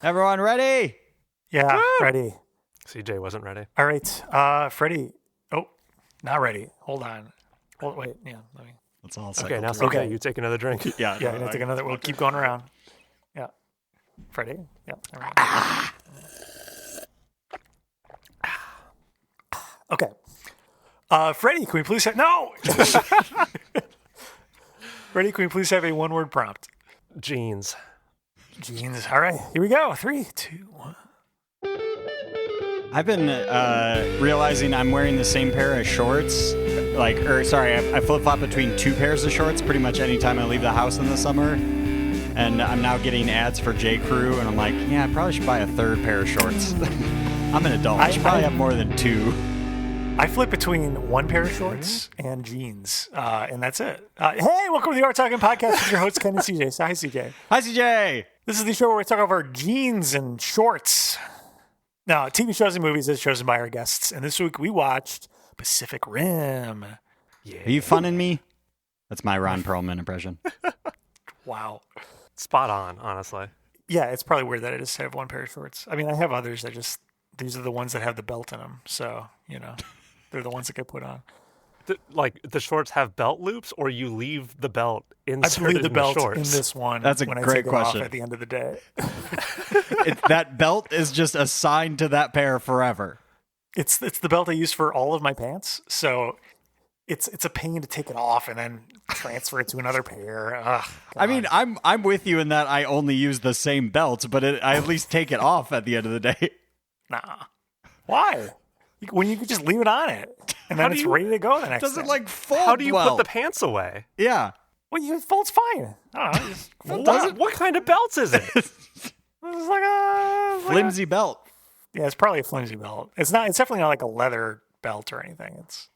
Everyone ready? Yeah, Woo! ready. CJ wasn't ready. All right, Freddie. Oh, not ready. Hold on. Wait. Yeah, let me. Let's all Okay, now cycle through. CJ, you take another drink. Yeah, Yeah, I'm gonna take another. We'll keep going around. Yeah, Freddie. Yeah. There we go. Okay. Freddie, can we please have no? Freddie, can we please have a one-word prompt? Jeans. Jeans. All right, here we go. 3, 2, 1. I've been realizing I'm wearing the same pair of shorts. I flip-flop between two pairs of shorts pretty much anytime I leave the house in the summer. And I'm now getting ads for J. Crew, and I'm like, yeah, I probably should buy a third pair of shorts. I'm an adult. I should probably have more than two. I flip between one pair of shorts and jeans, and that's it. Hey, welcome to the Overtalking Podcast with your host, Ken and CJ. So, hi, CJ. Hi, CJ. This is the show where we talk about our jeans and shorts. Now, TV shows and movies as chosen by our guests. And this week we watched Pacific Rim. Yeah. Are you funning me? That's my Ron Perlman impression. Wow. Spot on, honestly. Yeah, it's probably weird that I just have one pair of shorts. I mean, I have others that these are the ones that have the belt in them. So, they're the ones that get put on. The shorts have belt loops, or you leave the belt inserted I leave the belt in the shorts? in this one. That's a when great I take question. It off at the end of the day. That belt is just assigned to that pair forever. It's the belt I use for all of my pants. So it's a pain to take it off and then transfer it to another pair. Ugh, I mean, I'm with you in that I only use the same belt, but I at least take it off at the end of the day. Nah. Why? When you could just leave it on it and then it's ready to go the next Does day. it fold? How do you well? put the pants away? Yeah. Well, it folds fine. I don't know. Just fold Does on. it? What kind of belts is it? It's like a Flimsy belt. Yeah, it's probably a flimsy belt. It's not. It's definitely not like a leather belt or anything. It's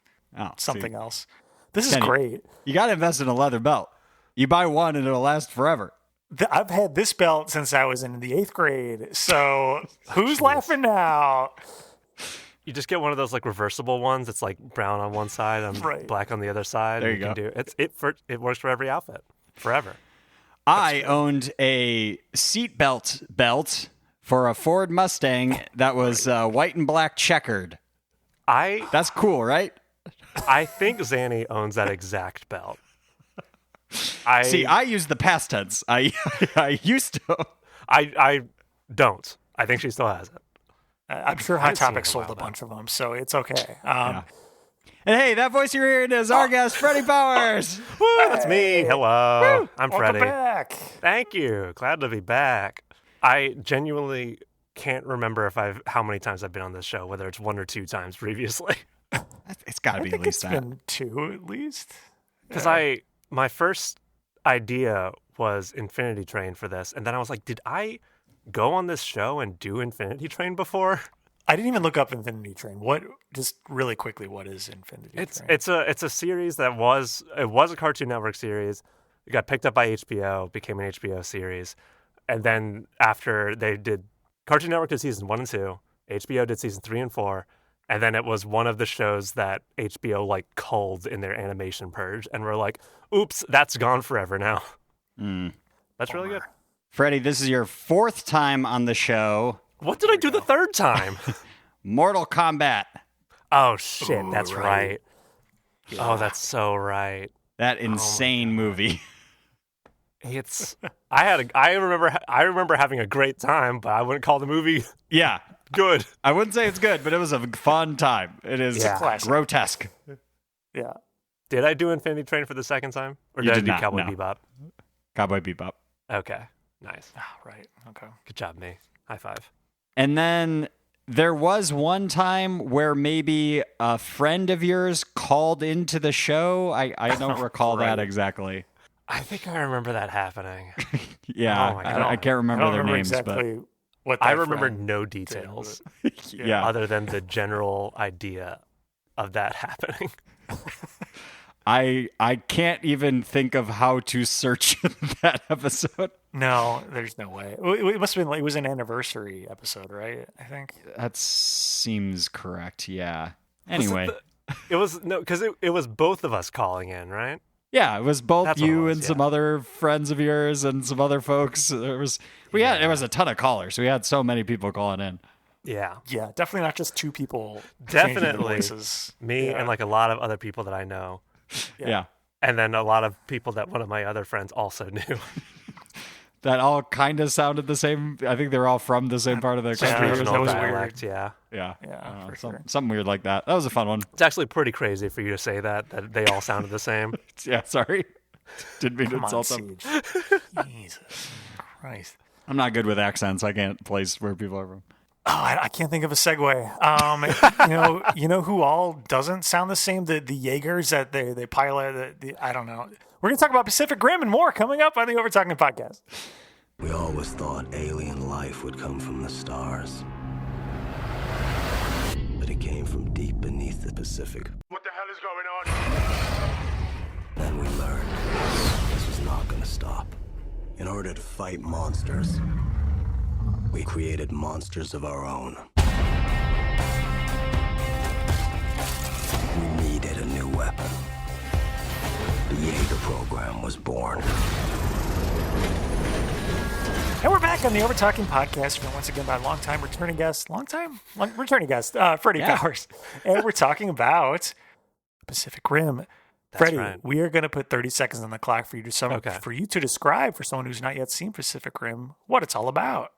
something else. This is great. You got to invest in a leather belt. You buy one and it'll last forever. I've had this belt since I was in the 8th grade. So who's laughing now? You just get one of those reversible ones. It's brown on one side and black on the other side. There you go. It works for every outfit forever. I owned a seatbelt belt for a Ford Mustang that was white and black checkered. That's cool, right? I think Zanny owns that exact belt. I use the past tense. I used to. I don't. I think she still has it. I'm sure Hot Topic sold a bunch of them, so it's okay. Yeah. And hey, that voice you're hearing is our guest, Freddie Powers. Woo, that's me. Hello. Woo, I'm welcome Freddie. Back. Thank you. Glad to be back. I genuinely can't remember how many times I've been on this show, whether it's 1 or 2 times previously. It's got to be at least that. It's been 2 at least. Because my first idea was Infinity Train for this, and then I was like, did I go on this show and do Infinity Train before? I didn't even look up Infinity Train. Just really quickly, what is Infinity Train? It's a series that was a Cartoon Network series. It got picked up by HBO, became an HBO series, and then after they did Cartoon Network did season 1 and 2, HBO did season 3 and 4, and then it was one of the shows that HBO culled in their animation purge, and we're like, oops, that's gone forever now. That's really good. Freddie, this is your 4th time on the show. What did I do the 3rd time? Mortal Kombat. Oh shit, that's right. right. Yeah. Oh, that's so right. That insane movie. I remember having a great time, but I wouldn't call the movie good. I wouldn't say it's good, but it was a fun time. It is grotesque. Yeah. Did I do Infinity Train for the 2nd time? Or did I do Cowboy Bebop? Cowboy Bebop. Okay. Nice. Right. Okay. Good job, me. High five. And then there was one time where maybe a friend of yours called into the show. I don't recall that exactly. I think I remember that happening. Yeah. Oh my God. I can't remember their names, exactly but I remember no details. Yeah. Other than the general idea of that happening. I can't even think of how to search that episode. No, there's no way. It must have been it was an anniversary episode, right? I think that seems correct. Yeah. Anyway, it was because it was both of us calling in, right? Yeah, it was both That's what it you was, and yeah. some other friends of yours and some other folks. It was a ton of callers. We had so many people calling in. Yeah. Yeah, definitely not just two people changing their Definitely voices. me Yeah. and like a lot of other people that I know. Yeah. And then a lot of people that one of my other friends also knew. That all kind of sounded the same. I think they're all from the same part of the Yeah, country. that Regional was dialect, yeah. Yeah. Yeah, I don't know, for sure. something weird like that. That was a fun one. It's actually pretty crazy for you to say that they all sounded the same. Yeah, sorry. Didn't mean to Come on, insult them. Siege. Jesus Christ. I'm not good with accents. I can't place where people are from. Oh, I can't think of a segue. You know who all doesn't sound the same? The Jaegers that they pilot. I don't know. We're gonna talk about Pacific Rim and more coming up on the Overtalking Podcast. We always thought alien life would come from the stars. But it came from deep beneath the Pacific. What the hell is going on? Then we learned this was not gonna stop. In order to fight monsters, we created monsters of our own. We needed a new weapon. The Jaeger program was born. And we're back on the Overtalking Podcast. We're once again by returning guest, Freddie Yeah. Powers. And we're talking about Pacific Rim. Freddie, right. we are going to put 30 seconds on the clock for you to describe for someone who's not yet seen Pacific Rim what it's all about.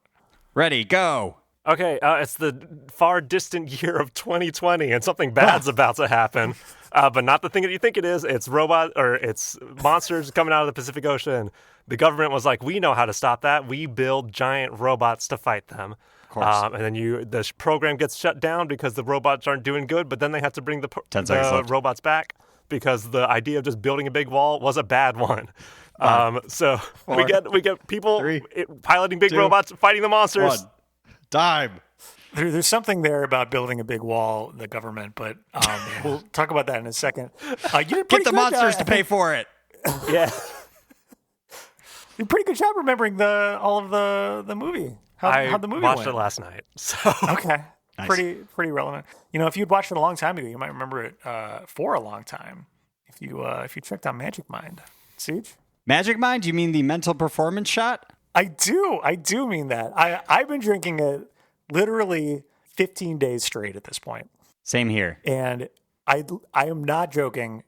Ready, go. Okay, it's the far distant year of 2020, and something bad's about to happen. But not the thing that you think it is. It's it's monsters coming out of the Pacific Ocean. The government was like, we know how to stop that. We build giant robots to fight them. Of course. And then the program gets shut down because the robots aren't doing good, but then they have to bring 10 seconds the left. robots back because the idea of just building a big wall was a bad one. So Four, we get people three, piloting big 2, robots fighting the monsters. 1. Time. There's something there about building a big wall, the government, but we'll talk about that in a second. You did Get pretty the good, monsters I to pay think for it. Yeah. you did a pretty good job remembering all of the movie. How the movie watched went. it last night. So Okay. Nice. Pretty relevant. If you'd watched it a long time ago, you might remember it for a long time. If you checked out Magic Mind. Siege? Magic Mind? You mean the mental performance shot? I do mean that. I've been drinking it literally 15 days straight at this point. Same here. And I am not joking.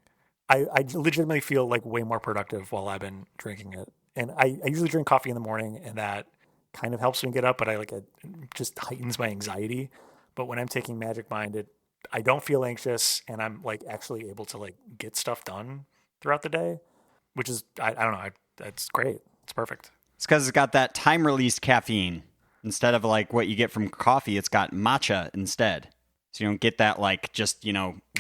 I legitimately feel like way more productive while I've been drinking it. And I usually drink coffee in the morning, and that kind of helps me get up, but it just heightens my anxiety. But when I'm taking Magic Mind, I don't feel anxious, and I'm actually able to get stuff done throughout the day, which is I don't know. That's great. It's perfect. It's because it's got that time-released caffeine. Instead of what you get from coffee, it's got matcha instead. So you don't get that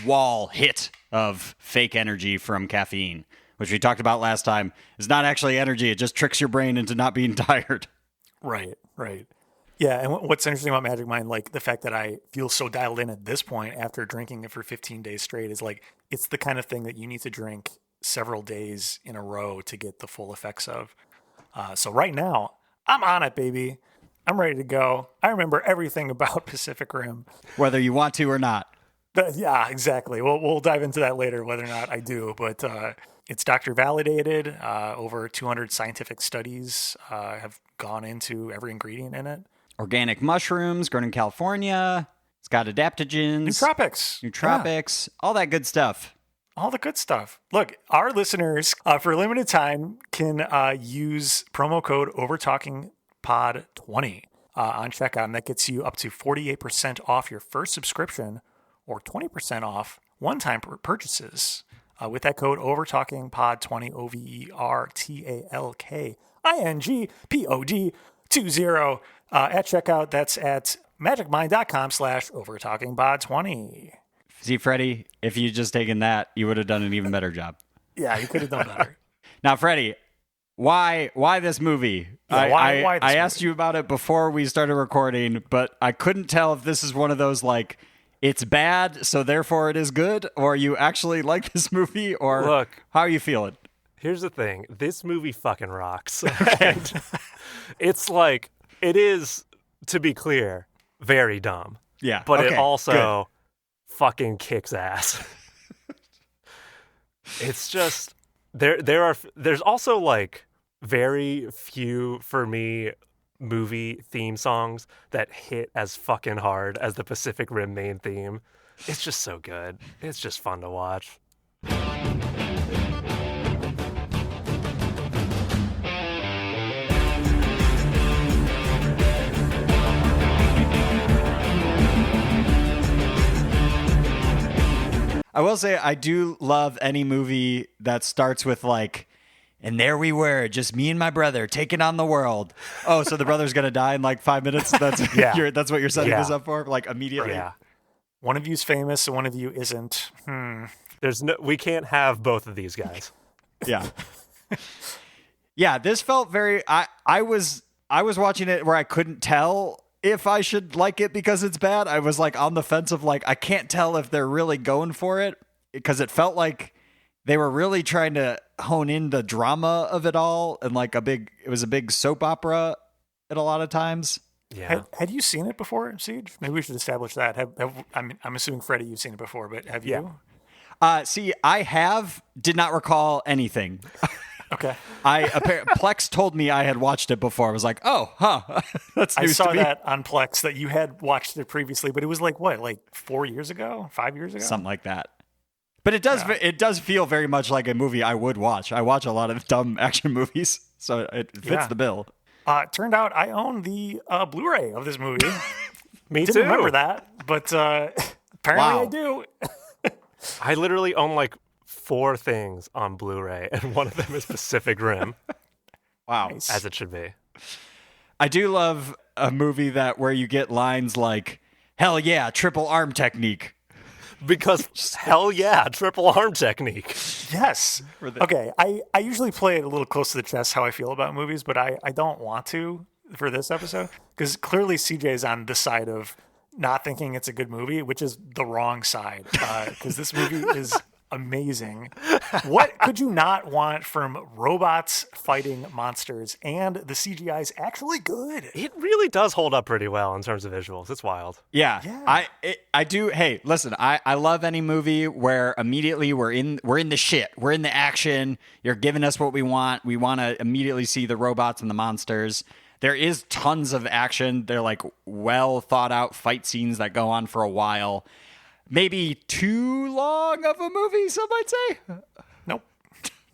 wall hit of fake energy from caffeine, which we talked about last time. Is not actually energy. It just tricks your brain into not being tired. Right. Yeah, and what's interesting about Magic Mind, the fact that I feel so dialed in at this point after drinking it for 15 days straight is it's the kind of thing that you need to drink several days in a row to get the full effects of. So right now, I'm on it, baby. I'm ready to go. I remember everything about Pacific Rim. Whether you want to or not. Yeah, exactly. We'll dive into that later, whether or not I do. But it's doctor validated. Over 200 scientific studies have gone into every ingredient in it. Organic mushrooms grown in California. It's got adaptogens. Nootropics. All that good stuff. All the good stuff. Look, our listeners, for a limited time, can use promo code OvertalkingPod20 on checkout, and that gets you up to 48% off your first subscription or 20% off one-time purchases. With that code OvertalkingPod20, OvertalkingPod20 at checkout. That's at magicmind.com/OvertalkingPod20. See, Freddie, if you'd just taken that, you would have done an even better job. Yeah, you could have done better. Now, Freddie, why this movie? Yeah, why this I movie? asked you about it before we started recording, but I couldn't tell if this is one of those it's bad, so therefore it is good, or you actually like this movie, or Look, how are you feeling? here's the thing. This movie fucking rocks. And it's it is, to be clear, very dumb. Yeah, But okay, it also fucking kicks ass. It's just There's also like very few for me movie theme songs that hit as fucking hard as the Pacific Rim main theme. It's just so good. It's just fun to watch. I will say I do love any movie that starts with like, and there we were, just me and my brother taking on the world. Oh, so the brother's gonna die in like 5 minutes? That's that's what you're setting this up for, like immediately. Yeah. One of you's famous and one of you isn't. We can't have both of these guys. Yeah. Yeah, this felt very I was watching it where I couldn't tell if I should like it because it's bad. I was like on the fence of like I can't tell if they're really going for it because it felt like they were really trying to hone in the drama of it all and like it was a big soap opera at a lot of times. Yeah. Had you seen it before, Siege? Maybe we should establish that. I'm assuming, Freddie, you've seen it before, but have you? See, I did not recall anything. Okay. Plex told me I had watched it before. I was like, oh, huh. That's news I saw to me. that on Plex that you had watched it previously, but it was like what, like 4 years ago, 5 years ago? Something like that. But it does feel very much like a movie I would watch. I watch a lot of dumb action movies, so it fits the bill. Turned out I own the Blu-ray of this movie. Me Didn't too. remember that, but apparently Wow. I do. I literally own like 4 things on Blu-ray, and one of them is Pacific Rim, Wow. Nice. as it should be. I do love a movie where you get lines like, hell yeah, triple arm technique. Because hell yeah, triple arm technique. Yes. Okay. I usually play it a little close to the chest how I feel about movies, but I don't want to for this episode because clearly CJ is on the side of not thinking it's a good movie, which is the wrong side because this movie is amazing. What could you not want from robots fighting monsters? And the CGI is actually good. It really does hold up pretty well in terms of visuals. It's wild. Yeah. I do. Hey, listen, I love any movie where immediately we're in the shit. We're in the action. You're giving us what we want. We want to immediately see the robots and the monsters. There is tons of action. They're like well thought out fight scenes that go on for a while. Maybe too long of a movie, some might say. Nope.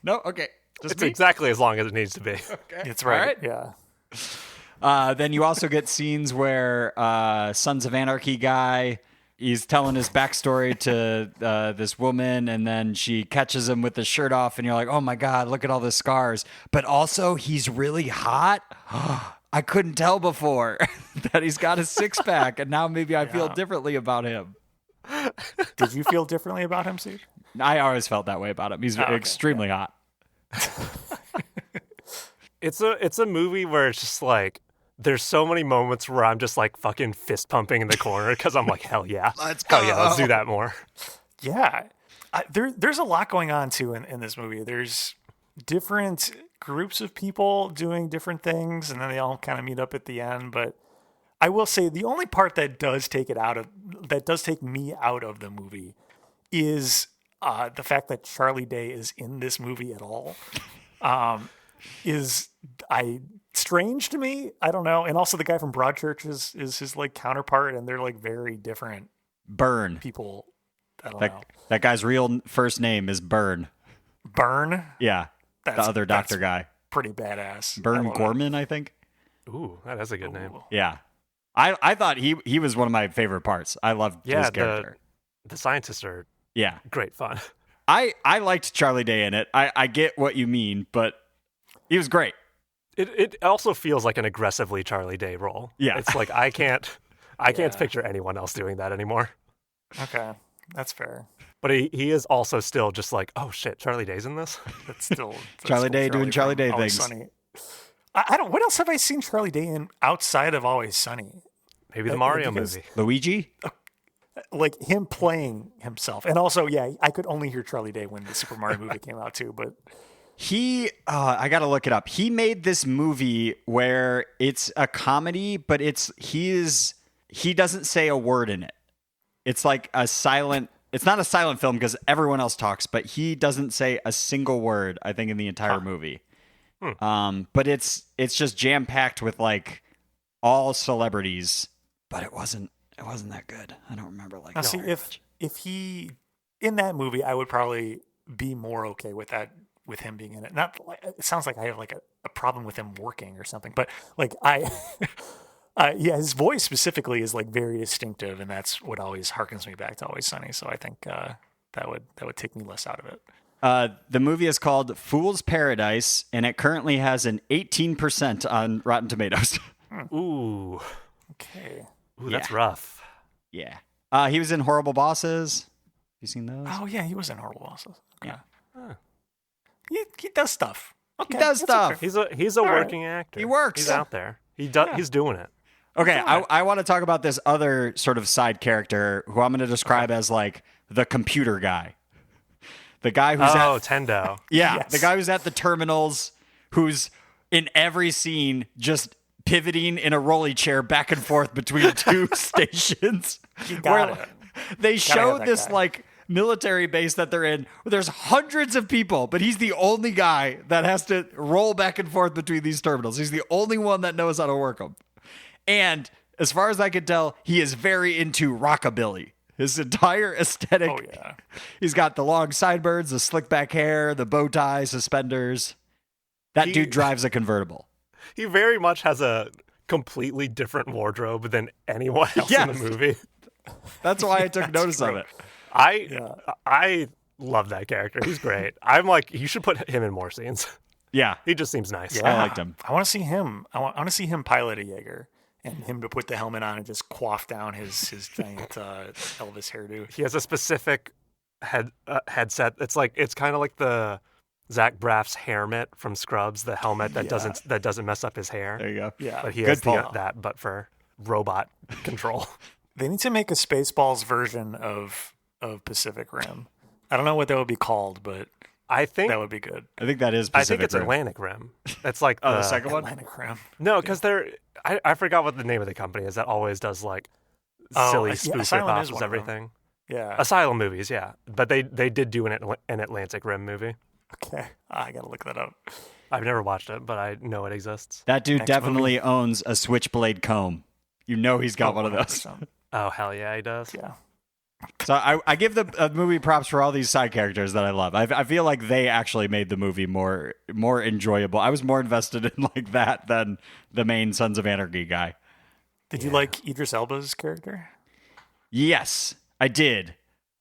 No? Okay. Just It's me? exactly as long as it needs to be. Okay. It's right. All right. Yeah. Then you also get scenes where Sons of Anarchy guy, he's telling his backstory to this woman, and then she catches him with his shirt off, and you're like, oh my God, look at all the scars. But also, he's really hot. I couldn't tell before that he's got a six-pack, and now maybe I feel differently about him. Did you feel differently about him, Steve? I always felt that way about him. He's extremely hot. It's a movie where it's just like there's so many moments where I'm just like fucking fist pumping in the corner because I'm like, hell yeah, Let's go. hell yeah, let's do that more. Yeah. There's a lot going on, too, in this movie. There's different groups of people doing different things, and then they all kind of meet up at the end. But I will say the only part that does take me out of the movie is the fact that Charlie Day is in this movie at all. Is strange to me. I don't know. And also the guy from Broadchurch is his like counterpart, and they're like very different Burn. people. I don't know. That guy's real first name is Burn. Burn. Yeah. The other doctor guy. Pretty badass. Burn Gorman, I think. Ooh, that is a good name. Yeah. I thought he was one of my favorite parts. I loved his character. The scientists are great fun. I liked Charlie Day in it. I get what you mean, but he was great. It also feels like an aggressively Charlie Day role. Yeah. It's like I can't picture anyone else doing that anymore. Okay, that's fair. But he is also still just like, oh shit, Charlie Day's in this? That's still Charlie Day doing Charlie Day Always things. Sunny. I don't. What else have I seen Charlie Day in outside of Always Sunny? Maybe the Mario because- movie. Luigi? Like him playing himself, and also, I could only hear Charlie Day when the Super Mario movie came out too. But I got to look it up. He made this movie where it's a comedy, but he doesn't say a word in it. It's like a silent it's not a silent film because everyone else talks, but he doesn't say a single word, I think, in the entire movie. But it's just jam packed with like all celebrities, but it wasn't that good. I don't remember like. Now, see, if he in that movie, I would probably be more okay with that, with him being in it. Not like, it sounds like I have like a problem with him working or something, but like yeah, his voice specifically is like very distinctive, and that's what always harkens me back to Always Sunny. So I think that would take me less out of it. The movie is called Fool's Paradise, and it currently has an 18% on Rotten Tomatoes. Ooh. Okay. Ooh, that's rough. Yeah. He was in Horrible Bosses. Have you seen those? Oh yeah, he was in Horrible Bosses. Okay. Huh. He does stuff. Okay, He does stuff. He's a working actor. He works. He's out there. He's doing it. Okay, I want to talk about this other sort of side character who I'm going to describe as like the computer guy. The guy who's Tendo. Yeah, Yes. the guy who's at the terminals, who's in every scene just pivoting in a rolly chair back and forth between two stations. You got it. They show have that this guy. like military base that they're in where there's hundreds of people, but he's the only guy that has to roll back and forth between these terminals. He's the only one that knows how to work them. And as far as I can tell, he is very into rockabilly. His entire aesthetic. Oh yeah. He's got the long sideburns, the slick back hair, the bow tie, suspenders. That dude drives a convertible. He very much has a completely different wardrobe than anyone else in the movie. That's why I took notice of it. I love that character. He's great. I'm like, you should put him in more scenes. Yeah. He just seems nice. I liked him. I want to see him. I want to see him pilot a Jaeger, and him to put the helmet on and just quaff down his giant Elvis hairdo. He has a specific headset. It's kind of like the Zach Braff's hairnet from Scrubs, the helmet that doesn't mess up his hair. There you go. Yeah. But he Good has point. that, but for robot control. They need to make a Spaceballs version of Pacific Rim. I don't know what that would be called, but I think that would be good. I think that is I Pacific think it's Rim. Atlantic Rim. It's like Oh, the second one? Atlantic Rim. No, because I forgot what the name of the company is that always does like silly spoof Asylum rip-offs is of one of them. everything. Yeah. Asylum movies, yeah. But they did do an Atlantic Rim movie. Okay. I gotta look that up. I've never watched it, but I know it exists. That dude Next definitely owns a switchblade comb. You know he's got one of those. 100%. Oh, hell yeah, he does. Yeah. So I give the movie props for all these side characters that I love. I feel like they actually made the movie more enjoyable. I was more invested in like that than the main Sons of Anarchy guy. Did you like Idris Elba's character? Yes, I did.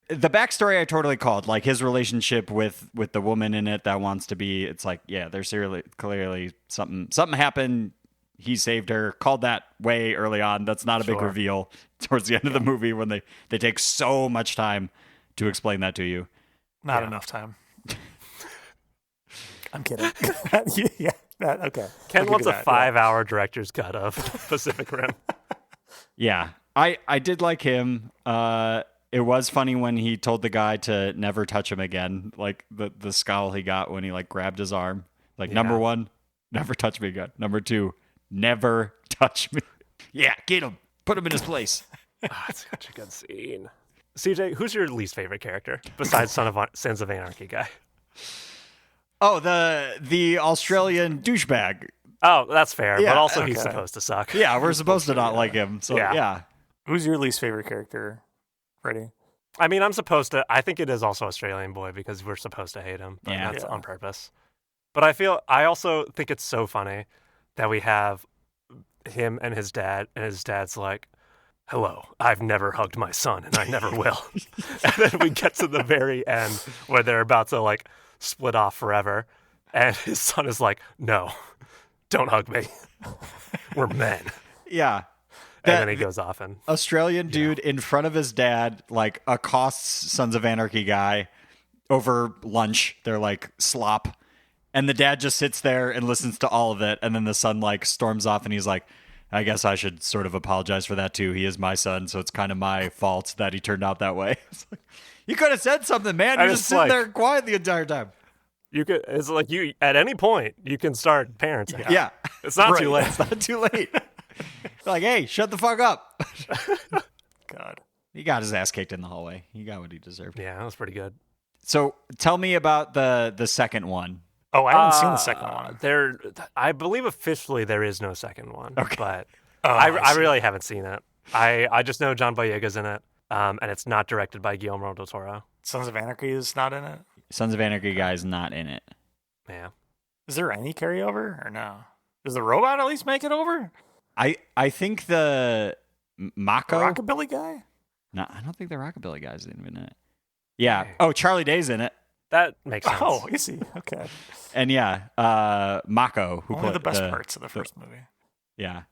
The backstory I totally called, like his relationship with the woman in it that wants to be. It's like, yeah, there's clearly something happened. He saved her. Called that way early on. That's not a big reveal towards the end of the movie when they take so much time to explain that to you. Not enough time. I'm kidding. Yeah. Okay. Ken I'll give wants you a that, 5-hour director's cut of Pacific Rim. Yeah, I did like him. It was funny when he told the guy to never touch him again. Like the scowl he got when he like grabbed his arm. Like number 1, never touch me again. Number 2, never touch me. Yeah, get him. Put him in his place. It's such a good scene. CJ, who's your least favorite character besides Sons of Anarchy guy? Oh, the Australian douchebag. Oh, that's fair. Yeah, but also he's okay. supposed to suck. Yeah, we're supposed to not like him. So Yeah. yeah. Who's your least favorite character, Freddie? I mean, I think it is also Australian Boy because we're supposed to hate him, but that's on purpose. But I also think it's so funny that we have him and his dad's like, hello, I've never hugged my son and I never will. And then we get to the very end where they're about to like split off forever. And his son is like, no, don't hug me. We're men. Yeah. And then he goes off and Australian dude in front of his dad, like accosts Sons of Anarchy guy over lunch. They're like slop. And the dad just sits there and listens to all of it. And then the son like storms off and he's like, I guess I should sort of apologize for that too. He is my son. So it's kind of my fault that he turned out that way. It's like, you could have said something, man. You're just sitting there quiet the entire time. it's like you at any point you can start parenting. Yeah. It's not too late. It's not too late. Like, hey, shut the fuck up. God. He got his ass kicked in the hallway. He got what he deserved. Yeah, that was pretty good. So tell me about the second one. Oh, I haven't seen the second one. I believe officially there is no second one. Okay. But Oh, I see. really haven't seen it. I just know John Boyega's in it, and it's not directed by Guillermo del Toro. Sons of Anarchy is not in it. Sons of Anarchy guy's not in it. Yeah. Is there any carryover or no? Does the robot at least make it over? I think the Mako. Rockabilly guy? No, I don't think the Rockabilly guy's even in it. Yeah. Okay. Oh, Charlie Day's in it. That makes sense. Oh, is he? Okay. And yeah, Mako, who One of the played best parts of the first movie. Yeah.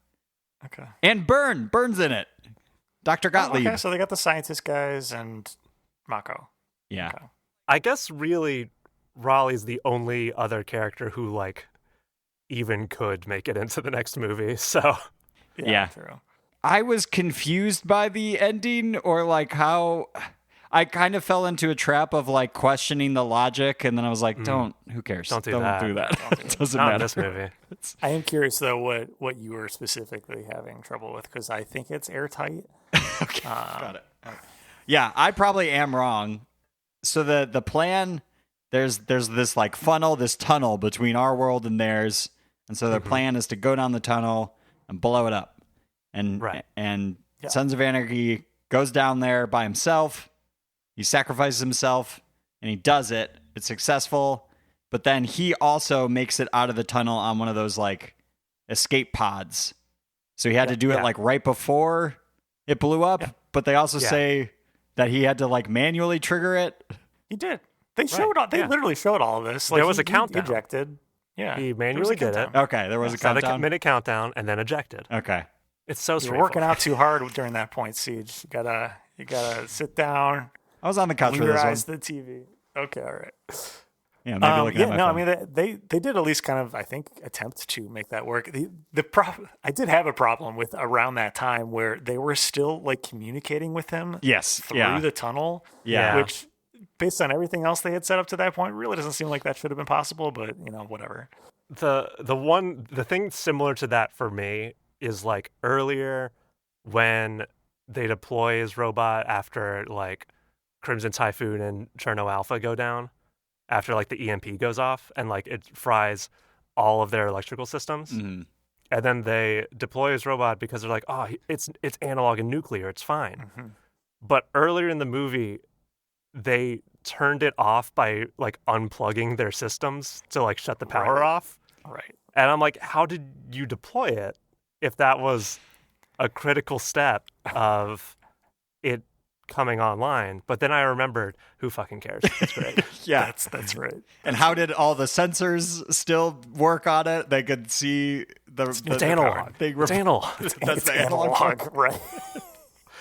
Okay. And Burn's in it. Dr. Gottlieb. Okay, so they got the scientist guys and Mako. Yeah. Okay. I guess really Raleigh's the only other character who like even could make it into the next movie. So Yeah. True. I was confused by the ending, or like how I kind of fell into a trap of like questioning the logic, and then I was like, who cares? Don't do that. It doesn't not matter. in this movie. I am curious though what you were specifically having trouble with, because I think it's airtight. Okay. Got it. Yeah, I probably am wrong. So the plan, there's this like funnel, this tunnel between our world and theirs, and so their plan is to go down the tunnel and blow it up. And Right. and Yeah. Sons of Anarchy goes down there by himself. He sacrifices himself, and he does it. It's successful, but then he also makes it out of the tunnel on one of those like escape pods. So he had to do it like right before it blew up. Yeah. But they also Yeah. say that he had to like manually trigger it. He did. They showed all. They yeah. literally showed all of this. Like, There was he a countdown. Ejected. Yeah. He there was manually a did it. countdown. Okay, there was a Set countdown. a minute countdown and then ejected. Okay. It's so You're straightforward. working out too hard during that point, Siege. You gotta sit down, I was on the couch glue for your this one. eyes to the TV. Okay, all right. Yeah, maybe looking at my phone. I mean they did at least kind of, I think, attempt to make that work. I did have a problem with around that time where they were still like communicating with him Yes. through Yeah. the tunnel. Yeah. Which, based on everything else they had set up to that point, really doesn't seem like that should have been possible. But whatever. The thing similar to that for me is like earlier when they deploy his robot after like Crimson Typhoon and Cherno Alpha go down, after like the EMP goes off and like it fries all of their electrical systems. Mhm. And then they deploy his robot because they're like, oh, it's analog and nuclear, it's fine. Mm-hmm. But earlier in the movie, they turned it off by like unplugging their systems to like shut the power Right. off. Right. And I'm like, how did you deploy it if that was a critical step of it coming online? But then I remembered, who fucking cares? It's great. Yeah. That's right. And how did all the sensors still work on it? They could see the It's analog. It's analog. That's the analog part. right?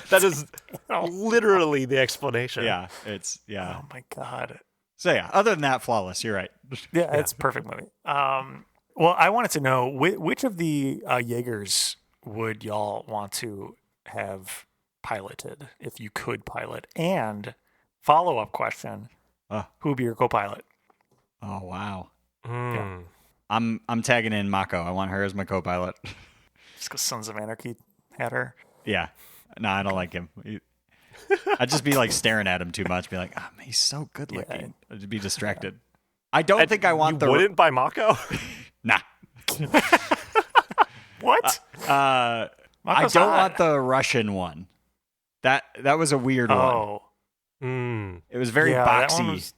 That is literally the explanation. Yeah, it's yeah. Oh my god. So yeah, other than that, flawless. You're right. Yeah, it's a perfect movie. Well, I wanted to know which of the Jaegers would y'all want to have piloted if you could pilot? And follow-up question, who would be your co-pilot? Oh wow. Mm. I'm tagging in Mako. I want her as my co-pilot. Just because Sons of Anarchy had her. Yeah. No, I don't like him. I'd just be like staring at him too much. Be like, man, he's so good looking. I'd just be distracted. I don't think I want you wouldn't buy Mako? Nah. What? I Mako's don't hot. want the Russian one. That was a weird one. Oh. Mm. It was very that one boxy.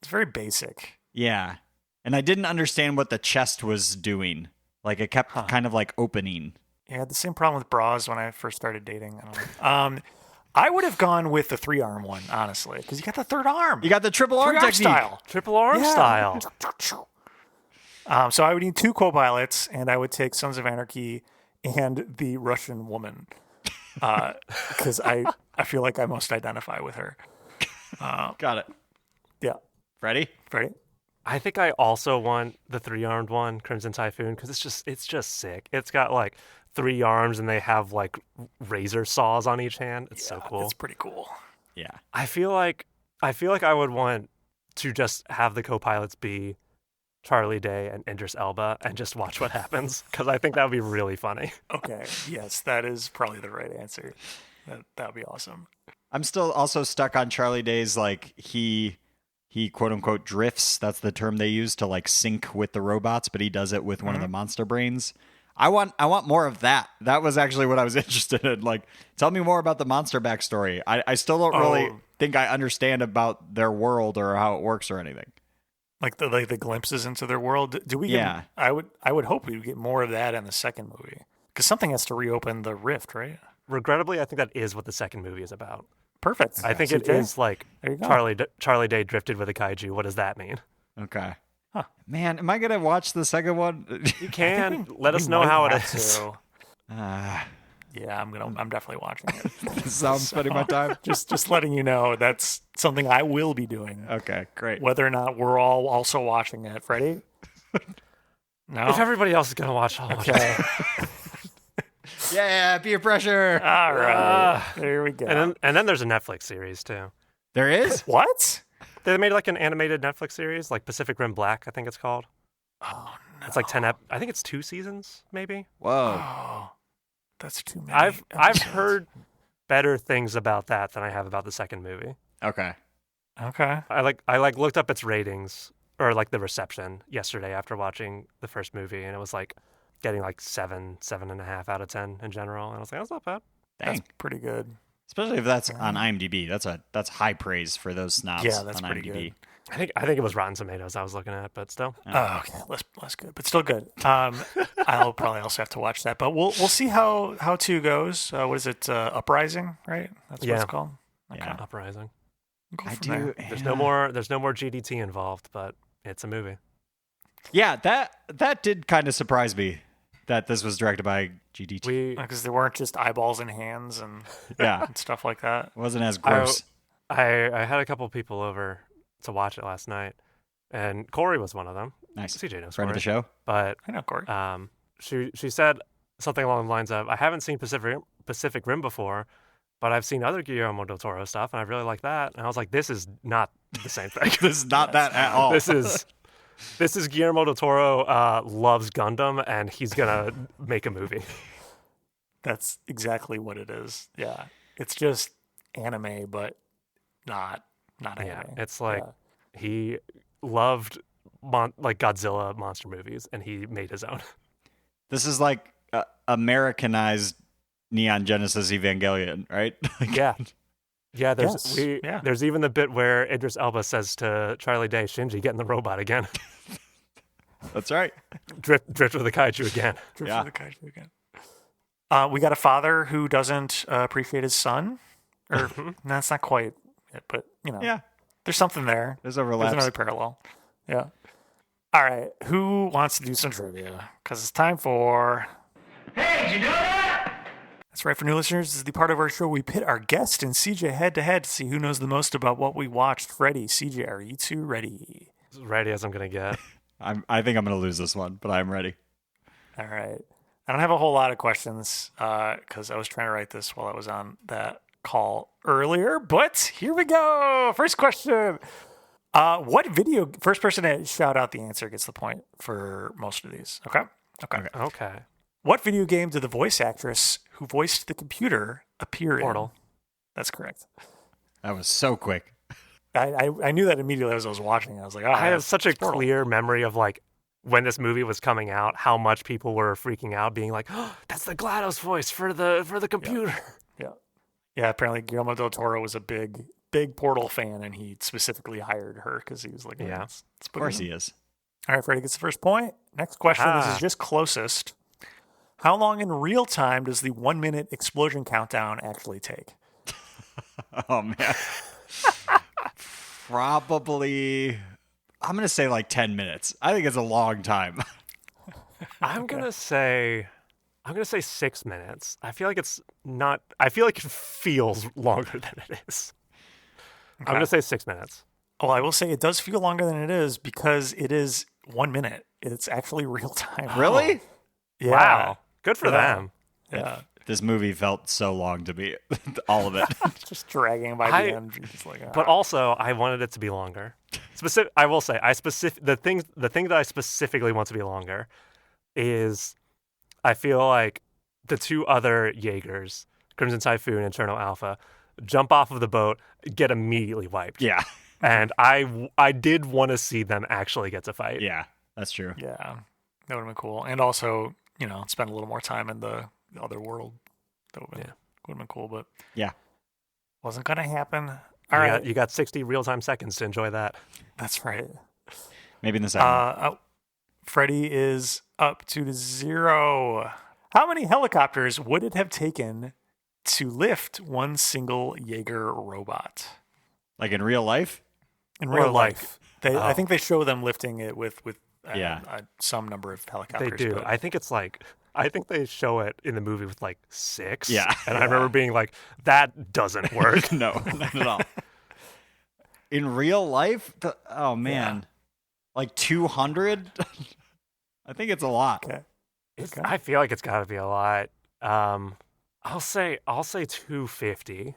it's very basic. Yeah. And I didn't understand what the chest was doing. Like it kept kind of like opening. Yeah, I had the same problem with bras when I first started dating. I don't know. I would have gone with the 3-arm one, honestly, because you got the third arm. You got the triple arm 3-arm technique. style. Triple arm Yeah. style. So I would need 2 co-pilots, and I would take Sons of Anarchy and the Russian woman, because I feel like I most identify with her. Got it. Yeah, Freddie? Freddie. I think I also want the 3-armed one, Crimson Typhoon, because it's just sick. It's got like 3 arms and they have like razor saws on each hand. It's so cool. It's pretty cool. Yeah. I feel like I would want to just have the co-pilots be Charlie Day and Idris Elba and just watch what happens, because I think that would be really funny. Okay, yes, that is probably the right answer. That would be awesome. I'm still also stuck on Charlie Day's, like, he quote unquote drifts. That's the term they use to like sync with the robots, but he does it with one of the monster brains. I want more of that. That was actually what I was interested in. Like, tell me more about the monster backstory. I still don't really think I understand about their world or how it works or anything. Like the glimpses into their world. Do we? Yeah. I would hope we would get more of that in the second movie, because something has to reopen the rift, right? Regrettably, I think that is what the second movie is about. Perfect. I think it is like Charlie Day drifted with a kaiju. What does that mean? Okay. Huh. Man, am I gonna watch the second one? You can. Let us know how it is. Yeah, I'm definitely watching it. This is how I'm spending my time. Just letting you know that's something I will be doing. Okay, great. Whether or not we're all also watching it, Freddie. No. If everybody else is gonna watch, I'll watch it. Yeah, peer pressure. All right, there we go. And then there's a Netflix series too. There is? What? They made like an animated Netflix series, like Pacific Rim Black, I think it's called. Oh no! It's like I think it's 2 seasons, maybe. Whoa. Oh, that's too many. I've heard better things about that than I have about the second movie. Okay. I looked up its ratings or like the reception yesterday after watching the first movie, and it was like getting like 7.5 out of 10 in general. And I was like, that's not bad. Dang. That's pretty good. Especially if that's on IMDb. That's high praise for those snobs. Yeah, that's on pretty IMDb. good. I think it was Rotten Tomatoes I was looking at, but still. Oh, okay, less good, but still good. I'll probably also have to watch that, but we'll see how 2 goes. What is it? Uprising, right? That's what it's called. Okay. Yeah, Uprising. I do. There's no more GDT involved, but it's a movie. Yeah, that did kind of surprise me that this was directed by GDT. Because there weren't just eyeballs and hands and and stuff like that. It wasn't as gross. I had a couple people over to watch it last night, and Corey was one of them. Nice. CJ knows Friend Corey. of the show. But I know Corey. She said something along the lines of, I haven't seen Pacific Rim before, but I've seen other Guillermo del Toro stuff, and I really like that. And I was like, this is not the same thing. This is not that at all. This is Guillermo del Toro loves Gundam, and he's gonna make a movie. That's exactly what it is. Yeah, it's just anime, but not anime. Yeah, it's like he loved like Godzilla monster movies, and he made his own. This is like Americanized Neon Genesis Evangelion, right? Yeah, there's even the bit where Idris Elba says to Charlie Day, Shinji, get in the robot again. That's right. Drift with the kaiju again. Drift with the kaiju again. We got a father who doesn't appreciate his son. Or that's not quite it, but there's something there. There's overlaps. There's another parallel. Yeah. All right. Who wants to do some trivia? Because it's time for... Hey, did you know that? That's right. For new listeners, this is the part of our show we pit our guest and CJ head-to-head to see who knows the most about what we watched. Freddie, CJ, are you two ready? As ready as I'm going to get. I think I'm going to lose this one, but I'm ready. All right. I don't have a whole lot of questions because I was trying to write this while I was on that call earlier, but here we go. First question. What video... First person to shout out the answer gets the point for most of these. Okay. What video game did the voice actress who voiced the computer appear Portal. in? That's correct. That was so quick. I knew that immediately as I was watching. I was like, I have such a clear memory of like when this movie was coming out, how much people were freaking out, being like, "Oh, that's the GLaDOS voice for the computer." Yeah. Apparently, Guillermo del Toro was a big Portal fan, and he specifically hired her because he was like, of course he is. All right, Freddie gets the first point. Next question. This is just closest. How long in real time does the 1 minute explosion countdown actually take? Oh, man. Probably, I'm going to say like 10 minutes. I think it's a long time. I'm going to say 6 minutes. I feel like it's not, I feel like it feels longer than it is. Okay. I'm going to say 6 minutes. Well, I will say it does feel longer than it is because it is 1 minute. It's actually real time. Really? Yeah. Wow. Good for them. Yeah. This movie felt so long to me. All of it. Just dragging by the end. Just like, But also, I wanted it to be longer. I will say, the thing that I specifically want to be longer is I feel like the 2 other Jaegers, Crimson Typhoon and Cherno Alpha, jump off of the boat, get immediately wiped. Yeah. And I did want to see them actually get to fight. Yeah, that's true. Yeah, that would have been cool. And also, spend a little more time in the other world. That would have been cool, but Yeah. wasn't going to happen. All right. You got 60 real-time seconds to enjoy that. That's right. Maybe in the second. Freddie is up to 0. How many helicopters would it have taken to lift one single Jaeger robot? Like in real life? In Or real like- life. I think they show them lifting it with Yeah. some number of They helicopters. do. but- I think they show it in the movie with like 6. Yeah. And I remember being like, that doesn't work. No, not at all. In real life? Oh, man. Like 200? I think it's a lot. Okay. I feel like it's got to be a lot. I'll say 250.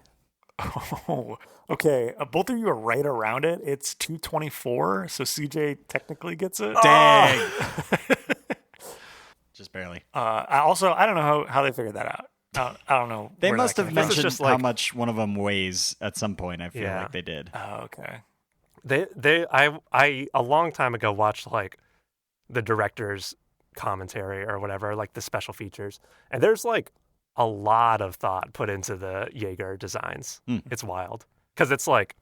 Oh, okay. Both of you are right around it. It's 224, so CJ technically gets it. Dang. Just barely. I don't know how they figured that out. I don't know. They where must that have came from. This is mentioned just how like- much one of them weighs at some point. I feel Yeah. like they did. Oh, okay. I a long time ago watched like the director's commentary or whatever, like the special features, and there's like a lot of thought put into the Jaeger designs. It's wild because it's like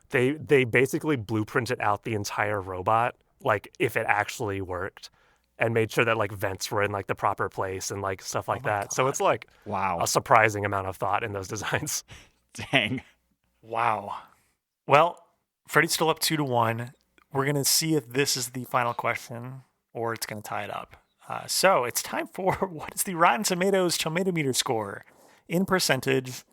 they basically blueprinted out the entire robot, like if it actually worked, and made sure that like vents were in like the proper place and like stuff like that. So it's like Wow. a surprising amount of thought in those designs. Dang. Wow. Well, Freddie's still up 2-1. We're going to see if this is the final question or it's going to tie it up. So it's time for what is the Rotten Tomatoes tomato meter score in percentage,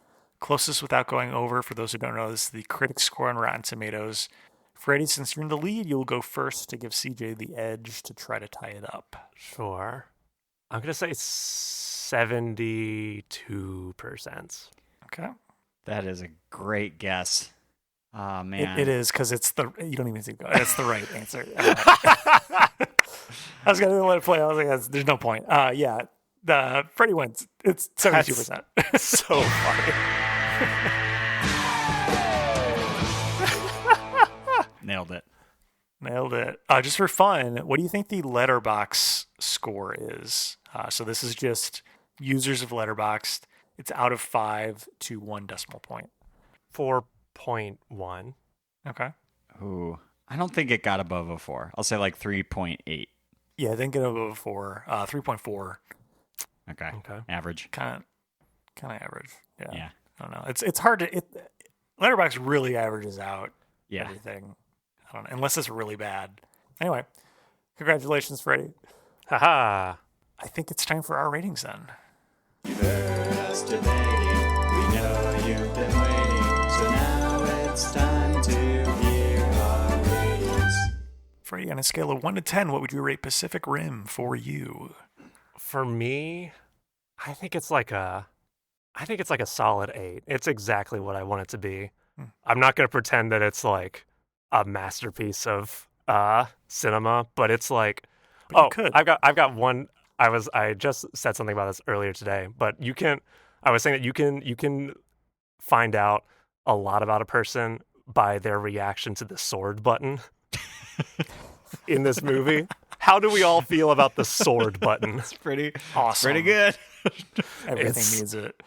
closest without going over. For those who don't know, this is the critic score on Rotten Tomatoes. Freddie, since you're in the lead, you'll go first to give CJ the edge to try to tie it up. Sure. I'm going to say 72%. Okay. That is a great guess. Oh, man. It is because you don't even need to go. That's the right answer. I was going to let it play. I was like, there's no point. Yeah. Freddie wins. It's 72%. So funny. Nailed it. Nailed it. Just for fun, what do you think the Letterboxd score is? So this is just users of Letterboxd. It's out of 5 to 1 decimal point. 4.1. Okay. Ooh. I don't think it got above a 4. I'll say like 3.8. Yeah, I didn't get above 4. 3.4. Okay. Okay. Average. Kind of average. Yeah. Yeah. I don't know. It's hard to. Letterboxd really averages out Yeah. everything. I don't know, unless it's really bad. Anyway, congratulations, Freddie. Haha. I think it's time for our ratings then. You've heard us debating. We know you've been waiting. So now it's time to hear our ratings. Freddie, on a scale of 1 to 10, what would you rate Pacific Rim for you? For me, I think it's like a solid 8. It's exactly what I want it to be. I'm not going to pretend that it's like a masterpiece of cinema, but it's like, But you could. I've got one. I just said something about this earlier today, but I was saying that you can find out a lot about a person by their reaction to the sword button in this movie. How do we all feel about the sword button? It's pretty Awesome. Pretty good. Everything It's- needs it.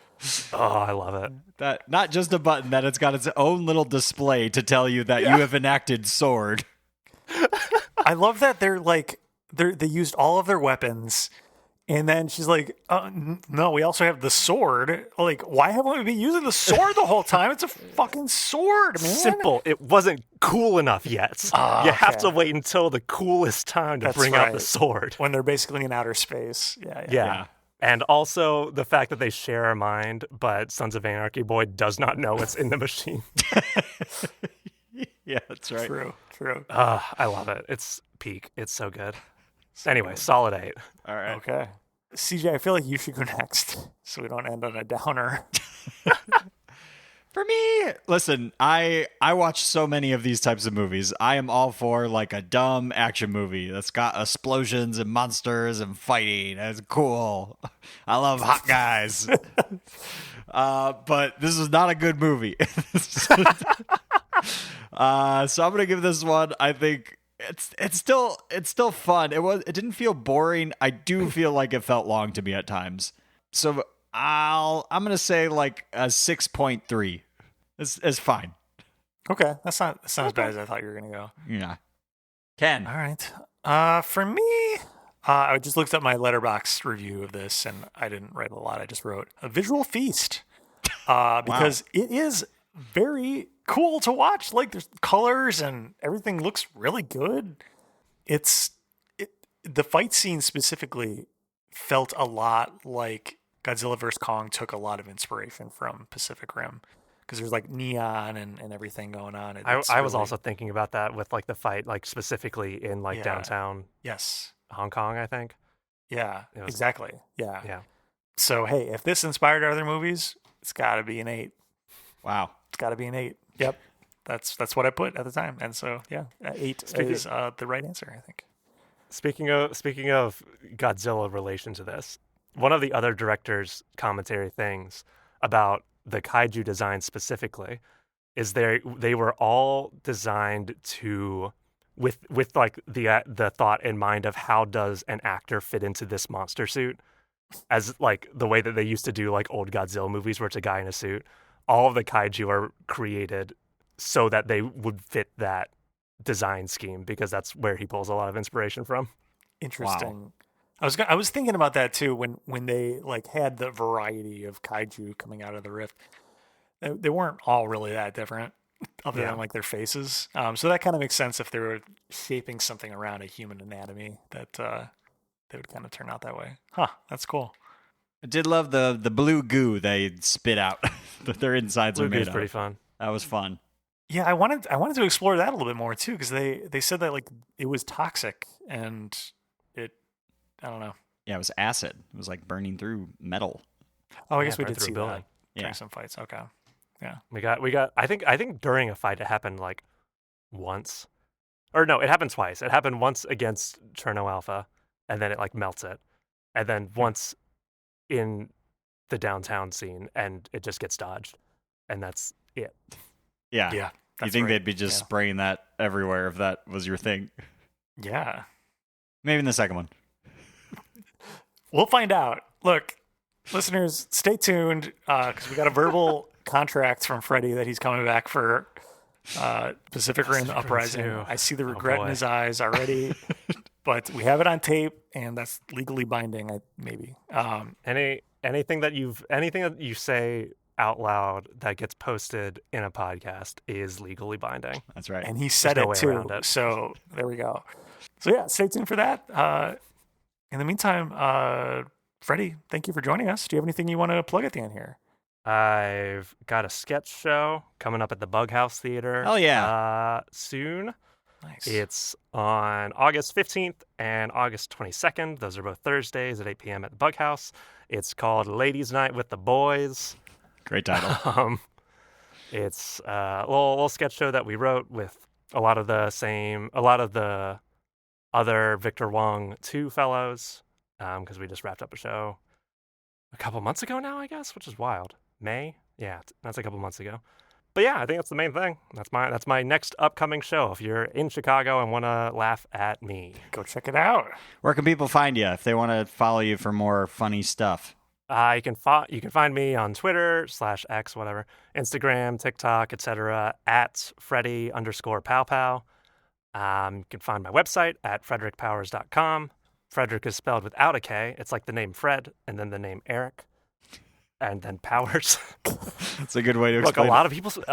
Oh, I love it. That not just a button, that it's got its own little display to tell you that you have enacted sword. I love that they used all of their weapons, and then she's like, no, we also have the sword. Like, why haven't we been using the sword the whole time? It's a fucking sword, man. Simple. It wasn't cool enough yet. You have okay. to wait until the coolest time to That's bring out the right. sword. When they're basically in outer space. Yeah. Yeah. And also the fact that they share a mind, but Sons of Anarchy Boy does not know what's in the machine. Yeah, that's right. True. I love it. It's peak. It's so good. Anyway, solid 8. All right. Okay. CJ, I feel like you should go next so we don't end on a downer. For me, listen, I watch so many of these types of movies. I am all for like a dumb action movie that's got explosions and monsters and fighting. That's cool. I love hot guys. But this is not a good movie. So I'm gonna give this one. I think it's still fun. It didn't feel boring. I do feel like it felt long to me at times. So I'm gonna say like a 6.3. It's fine. Okay, that's not as bad as I thought you were gonna go. Yeah. Ken. All right. For me, I just looked up my Letterboxd review of this, and I didn't write a lot. I just wrote a visual feast because it is very cool to watch. Like, there's colors and everything looks really good. The fight scene specifically felt a lot like Godzilla vs. Kong took a lot of inspiration from Pacific Rim. Because there's like neon and everything going on. I was also thinking about that with like the fight, like specifically in like downtown. Yes. Hong Kong, I think. Yeah, exactly. Yeah. Yeah. So, hey, if this inspired other movies, it's got to be an 8. Wow. It's got to be an 8. Yep. That's what I put at the time. And so, yeah, 8 is the right answer, I think. Speaking of Godzilla relation to this, one of the other director's commentary things about the kaiju design specifically is they were all designed to with like the thought in mind of how does an actor fit into this monster suit, as like the way that they used to do like old Godzilla movies where it's a guy in a suit. All of the kaiju are created so that they would fit that design scheme because that's where he pulls a lot of inspiration from. Interesting. Wow. I was thinking about that too when they like had the variety of kaiju coming out of the rift. They weren't all really that different, other than like their faces. So that kind of makes sense if they were shaping something around a human anatomy that they would kind of turn out that way. Huh? That's cool. I did love the blue goo they spit out that their insides Blue are made goo's of. pretty fun. That was fun. Yeah, I wanted to explore that a little bit more too because they said that like it was toxic and I don't know. Yeah, it was acid. It was like burning through metal. Oh, I guess we burn did through see a building. that during some fights. Okay. Yeah. We got I think during a fight it happened like once. Or no, it happened twice. It happened once against Cherno Alpha and then it like melts it. And then once in the downtown scene and it just gets dodged. And that's it. Yeah. Yeah. You think they'd be just spraying that everywhere if that was your thing? Yeah. Maybe in the second one. We'll find out. Look, listeners, stay tuned because we got a verbal contract from Freddie that he's coming back for Pacific Rim Uprising. I see the regret in his eyes already, but we have it on tape, and that's legally binding. Maybe anything that you say out loud that gets posted in a podcast is legally binding. That's right. And he said There's no it way too. around it. So there we go. So yeah, stay tuned for that. In the meantime, Freddie, thank you for joining us. Do you have anything you want to plug at the end here? I've got a sketch show coming up at the Bug House Theater. Oh yeah, soon. Nice. It's on August 15th and August 22nd. Those are both Thursdays at 8 p.m. at the Bug House. It's called Ladies' Night with the Boys. Great title. It's a little sketch show that we wrote with a lot of the other Victor Wong 2 fellows, because we just wrapped up a show a couple months ago now, I guess, which is wild. May? Yeah, that's a couple months ago. But yeah, I think that's the main thing. That's my next upcoming show. If you're in Chicago and want to laugh at me, go check it out. Where can people find you if they want to follow you for more funny stuff? You can find me on Twitter /X, whatever, Instagram, TikTok, etc. at Freddie_Powpow. You can find my website at frederickpowers.com. Frederick is spelled without a K. It's like the name Fred and then the name Eric and then Powers. That's a good way to Look, explain a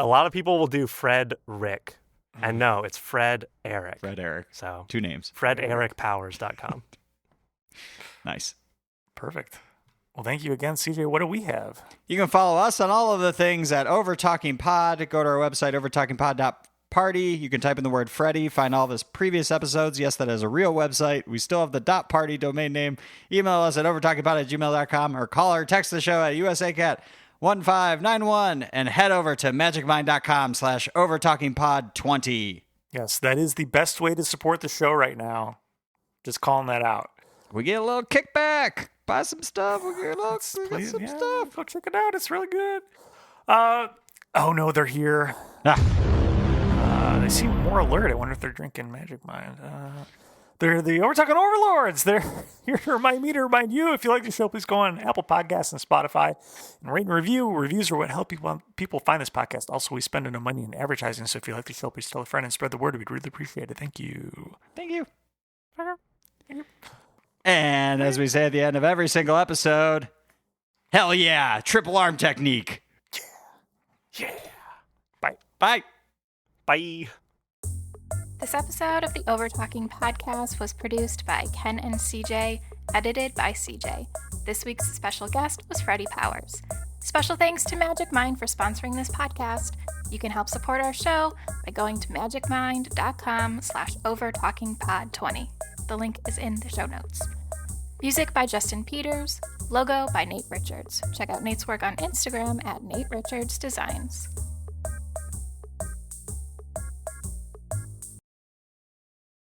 lot of people will do Fred Rick. And no, it's Fred Eric. Fred Eric. So 2 names. FredEricPowers.com. Nice. Perfect. Well, thank you again, CJ. What do we have? You can follow us on all of the things at Overtalking Pod. Go to our website, overtalkingpod.party. You can type in the word Freddie, find all of his previous episodes. Yes, that is a real website. We still have the .party domain name. Email us at overtalkingpod@gmail.com or call or text the show at USACat 1591 and head over to magicmind.com/overtalkingpod20. Yes, that is the best way to support the show right now. Just calling that out. We get a little kickback. buy some stuff. We'll get some stuff. Go check it out. It's really good. Oh no, they're here. They seem more alert. I wonder if they're drinking Magic Mind. They're the Overtalking Overlords. They're here to remind me to remind you. If you like the show, please go on Apple Podcasts and Spotify and rate and review. Reviews are what help people find this podcast. Also, we spend no money in advertising, so if you like the show, please tell a friend and spread the word. We'd really appreciate it. Thank you. Thank you. And as we say at the end of every single episode, hell yeah, triple arm technique. Yeah. Bye. Bye. Bye. This episode of the Overtalking Podcast was produced by Ken and CJ, edited by CJ. This week's special guest was Freddie Powers. Special thanks to Magic Mind for sponsoring this podcast. You can help support our show by going to magicmind.com/overtalkingpod20. The link is in the show notes. Music by Justin Peters. Logo by Nate Richards. Check out Nate's work on Instagram at Nate Richards Designs.